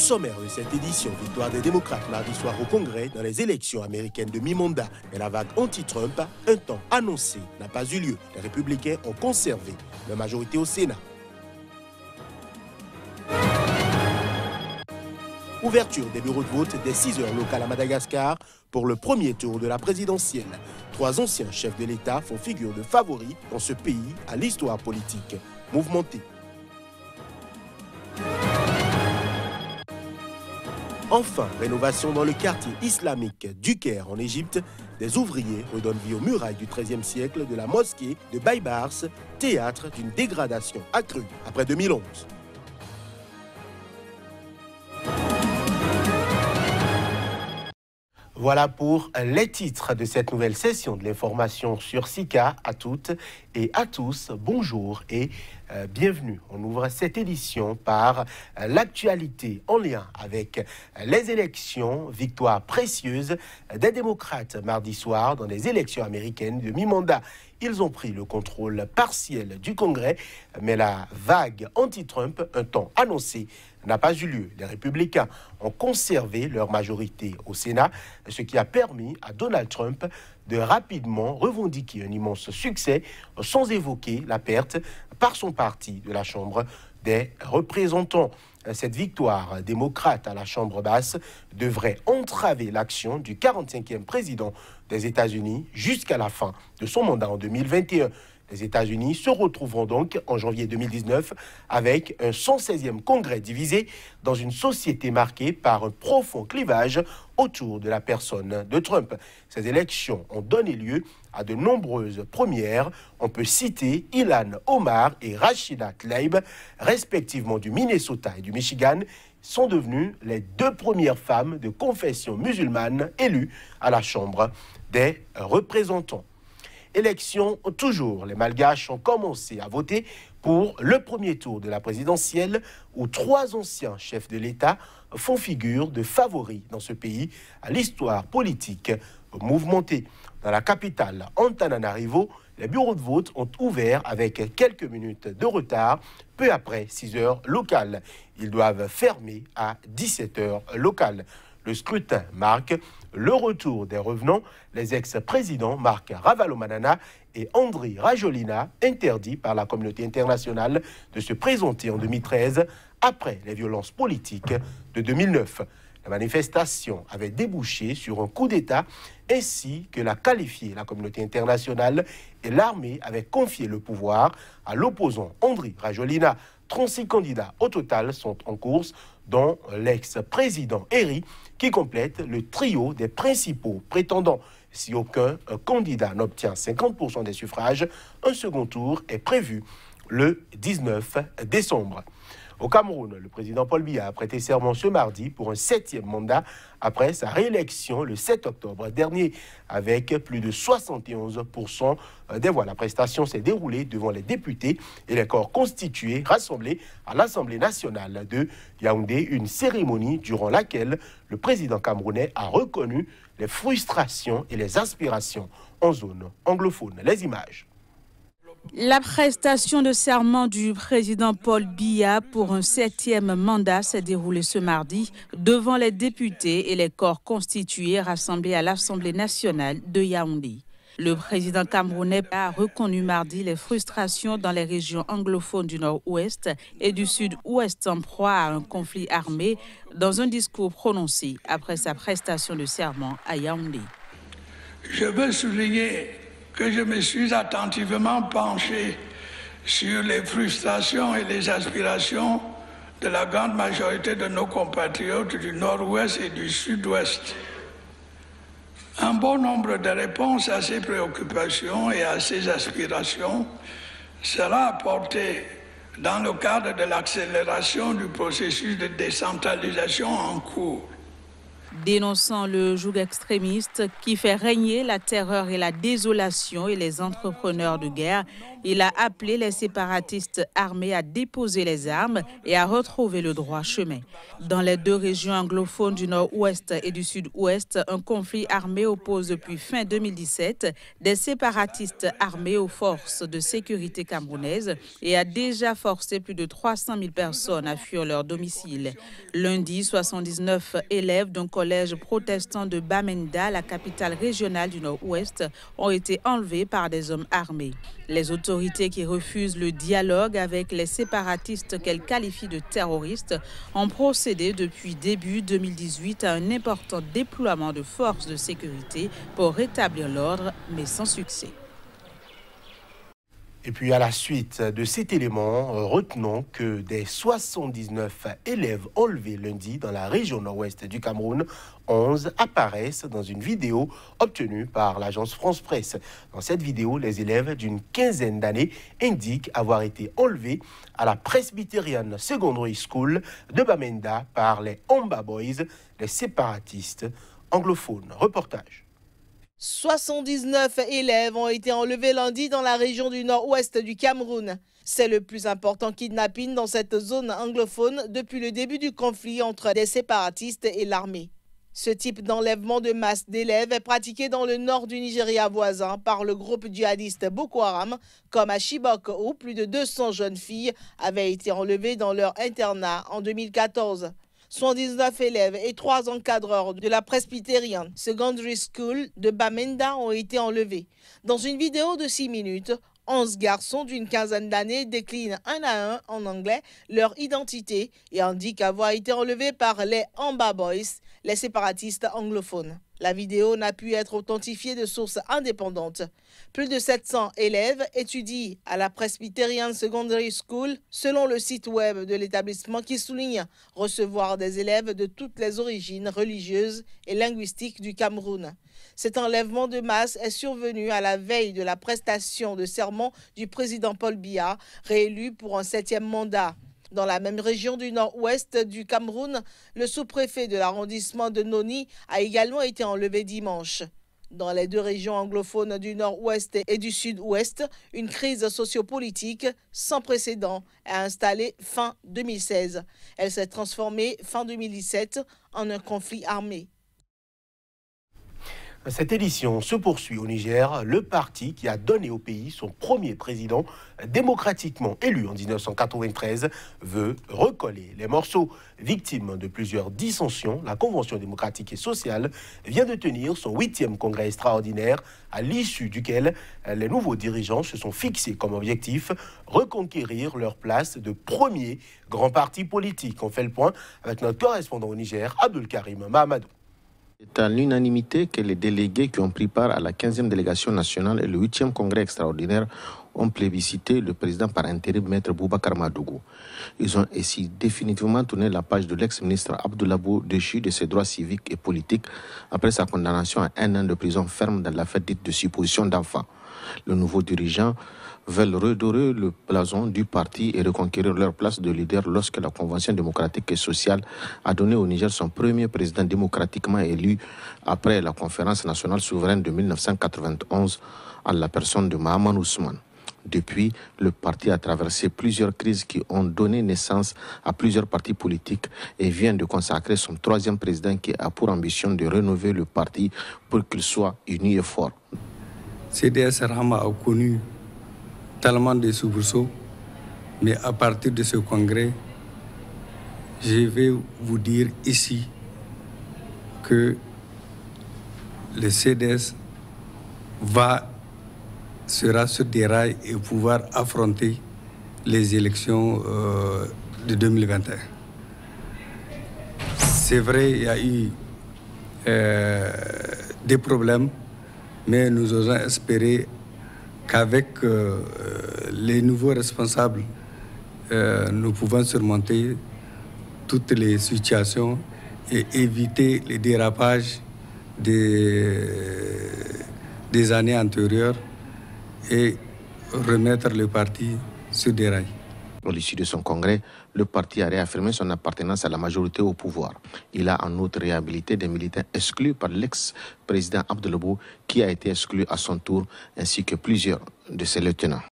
sommaire de cette édition, victoire des démocrates mardi soir au Congrès dans les élections américaines de mi-mandat et la vague anti-Trump, un temps annoncé, n'a pas eu lieu. Les républicains ont conservé leur majorité au Sénat. Ouverture des bureaux de vote dès 6 heures locales à Madagascar pour le premier tour de la présidentielle. 3 anciens chefs de l'État font figure de favoris dans ce pays à l'histoire politique mouvementée. Enfin, rénovation dans le quartier islamique du Caire en Égypte. Des ouvriers redonnent vie aux murailles du XIIIe siècle de la mosquée de Baybars, théâtre d'une dégradation accrue après 2011. Voilà pour les titres de cette nouvelle session de l'information sur SICA. À toutes et à tous, bonjour et bienvenue. On ouvre cette édition par l'actualité en lien avec les élections, victoire précieuse des démocrates mardi soir dans les élections américaines de mi-mandat. Ils ont pris le contrôle partiel du Congrès, mais la vague anti-Trump, un temps annoncé, n'a pas eu lieu. Les républicains ont conservé leur majorité au Sénat, ce qui a permis à Donald Trump de rapidement revendiquer un immense succès sans évoquer la perte par son parti de la Chambre des représentants. Cette victoire démocrate à la Chambre basse devrait entraver l'action du 45e président des États-Unis jusqu'à la fin de son mandat en 2021. Les États-Unis se retrouveront donc en janvier 2019 avec un 116e congrès divisé dans une société marquée par un profond clivage autour de la personne de Trump. Ces élections ont donné lieu à de nombreuses premières. On peut citer Ilhan Omar et Rashida Tlaib, respectivement du Minnesota et du Michigan, sont devenues les 2 premières femmes de confession musulmane élues à la Chambre des représentants. Élections toujours, les Malgaches ont commencé à voter pour le premier tour de la présidentielle où 3 anciens chefs de l'État font figure de favoris dans ce pays à l'histoire politique mouvementée. Dans la capitale Antananarivo, les bureaux de vote ont ouvert avec quelques minutes de retard, peu après 6 heures locales. Ils doivent fermer à 17 heures locales. Le scrutin marque le retour des revenants, les ex-présidents Marc Ravalomanana et Andry Rajoelina, interdits par la communauté internationale de se présenter en 2013 après les violences politiques de 2009. La manifestation avait débouché sur un coup d'État ainsi que l'a qualifié la communauté internationale et l'armée avait confié le pouvoir à l'opposant Andry Rajoelina. 36 candidats au total sont en course, dont l'ex-président Eri, qui complète le trio des principaux prétendants. Si aucun candidat n'obtient 50% des suffrages, un second tour est prévu le 19 décembre. Au Cameroun, le président Paul Biya a prêté serment ce mardi pour un 7e mandat après sa réélection le 7 octobre dernier. Avec plus de 71% des voix, la prestation s'est déroulée devant les députés et les corps constitués rassemblés à l'Assemblée nationale de Yaoundé, une cérémonie durant laquelle le président camerounais a reconnu les frustrations et les aspirations en zone anglophone. Les images. La prestation de serment du président Paul Biya pour un 7e mandat s'est déroulée ce mardi devant les députés et les corps constitués rassemblés à l'Assemblée nationale de Yaoundé. Le président camerounais a reconnu mardi les frustrations dans les régions anglophones du nord-ouest et du sud-ouest en proie à un conflit armé dans un discours prononcé après sa prestation de serment à Yaoundé. Je veux souligner que je me suis attentivement penché sur les frustrations et les aspirations de la grande majorité de nos compatriotes du nord-ouest et du sud-ouest. Un bon nombre de réponses à ces préoccupations et à ces aspirations sera apporté dans le cadre de l'accélération du processus de décentralisation en cours. Dénonçant le joug extrémiste qui fait régner la terreur et la désolation et les entrepreneurs de guerre, Il a appelé les séparatistes armés à déposer les armes et à retrouver le droit chemin. Dans les deux régions anglophones du nord-ouest et du sud-ouest, un conflit armé oppose depuis fin 2017 des séparatistes armés aux forces de sécurité camerounaises et a déjà forcé plus de 300 000 personnes à fuir leur domicile. Lundi, 79 élèves d'un collège protestant de Bamenda, la capitale régionale du nord-ouest, ont été enlevés par des hommes armés. Les autorités qui refusent le dialogue avec les séparatistes qu'elles qualifient de terroristes ont procédé depuis début 2018 à un important déploiement de forces de sécurité pour rétablir l'ordre, mais sans succès. Et puis à la suite de cet élément, retenons que des 79 élèves enlevés lundi dans la région nord-ouest du Cameroun, 11 apparaissent dans une vidéo obtenue par l'agence France Presse. Dans cette vidéo, les élèves d'une quinzaine d'années indiquent avoir été enlevés à la Presbyterian Secondary School de Bamenda par les Omba Boys, les séparatistes anglophones. Reportage. 79 élèves ont été enlevés lundi dans la région du nord-ouest du Cameroun. C'est le plus important kidnapping dans cette zone anglophone depuis le début du conflit entre des séparatistes et l'armée. Ce type d'enlèvement de masse d'élèves est pratiqué dans le nord du Nigeria voisin par le groupe djihadiste Boko Haram, comme à Chibok où plus de 200 jeunes filles avaient été enlevées dans leur internat en 2014. 79 élèves et 3 encadreurs de la Presbyterian Secondary School de Bamenda ont été enlevés. Dans une vidéo de 6 minutes, 11 garçons d'une quinzaine d'années déclinent un à un en anglais leur identité et indiquent avoir été enlevés par les Omba Boys, les séparatistes anglophones. La vidéo n'a pu être authentifiée de sources indépendantes. Plus de 700 élèves étudient à la Presbyterian Secondary School, selon le site web de l'établissement qui souligne recevoir des élèves de toutes les origines religieuses et linguistiques du Cameroun. Cet enlèvement de masse est survenu à la veille de la prestation de serment du président Paul Biya, réélu pour un 7e mandat. Dans la même région du nord-ouest du Cameroun, le sous-préfet de l'arrondissement de Noni a également été enlevé dimanche. Dans les deux régions anglophones du nord-ouest et du sud-ouest, une crise sociopolitique sans précédent est installée fin 2016. Elle s'est transformée fin 2017 en un conflit armé. Cette édition se poursuit au Niger. Le parti qui a donné au pays son premier président démocratiquement élu en 1993 veut recoller les morceaux. Victime de plusieurs dissensions, la Convention démocratique et sociale vient de tenir son 8e congrès extraordinaire, à l'issue duquel les nouveaux dirigeants se sont fixés comme objectif reconquérir leur place de premier grand parti politique. On fait le point avec notre correspondant au Niger, Abdelkarim Mahamadou. C'est à l'unanimité que les délégués qui ont pris part à la 15e délégation nationale et le 8e congrès extraordinaire ont plébiscité le président par intérim, Maître Boubacar Madougou. Ils ont ainsi définitivement tourné la page de l'ex-ministre Abdoulabou déchu de ses droits civiques et politiques après sa condamnation à 1 an de prison ferme dans l'affaire dite de supposition d'enfant. Le nouveau dirigeant veulent redorer le blason du parti et reconquérir leur place de leader lorsque la Convention démocratique et sociale a donné au Niger son premier président démocratiquement élu après la conférence nationale souveraine de 1991 en la personne de Mahaman Ousmane. Depuis, le parti a traversé plusieurs crises qui ont donné naissance à plusieurs partis politiques et vient de consacrer son 3e président qui a pour ambition de rénover le parti pour qu'il soit uni et fort. CDS Rama a connu tellement de soubresauts, mais à partir de ce congrès, je vais vous dire ici que le CDS sera sur des rails et pouvoir affronter les élections de 2021. C'est vrai, il y a eu des problèmes, mais nous osons espérer qu'avec les nouveaux responsables, nous pouvons surmonter toutes les situations et éviter les dérapages des années antérieures et remettre le parti sur des rails. À l'issue de son congrès, le parti a réaffirmé son appartenance à la majorité au pouvoir. Il a en outre réhabilité des militants exclus par l'ex-président Abdoulabou, qui a été exclu à son tour, ainsi que plusieurs de ses lieutenants.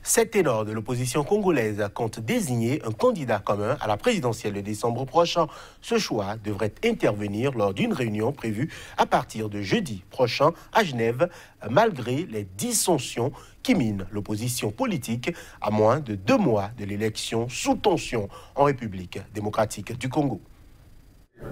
7 ténors de l'opposition congolaise comptent désigner un candidat commun à la présidentielle de décembre prochain. Ce choix devrait intervenir lors d'une réunion prévue à partir de jeudi prochain à Genève, malgré les dissensions qui minent l'opposition politique à moins de 2 mois de l'élection sous tension en République démocratique du Congo.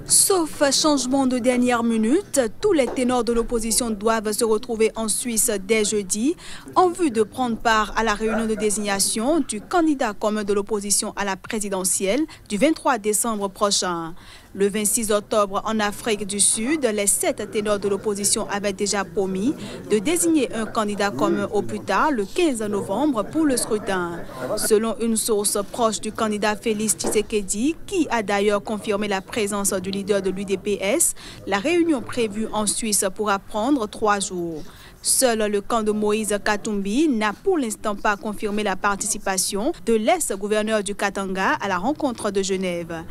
Sauf changement de dernière minute, tous les ténors de l'opposition doivent se retrouver en Suisse dès jeudi en vue de prendre part à la réunion de désignation du candidat commun de l'opposition à la présidentielle du 23 décembre prochain. Le 26 octobre, en Afrique du Sud, les 7 ténors de l'opposition avaient déjà promis de désigner un candidat commun au plus tard le 15 novembre pour le scrutin. Selon une source proche du candidat Félix Tshisekedi, qui a d'ailleurs confirmé la présence du leader de l'UDPS, la réunion prévue en Suisse pourra prendre 3 jours. Seul le camp de Moïse Katumbi n'a pour l'instant pas confirmconfirmé la participation de l'ex-gouverneur du Katanga à la rencontre de Genève.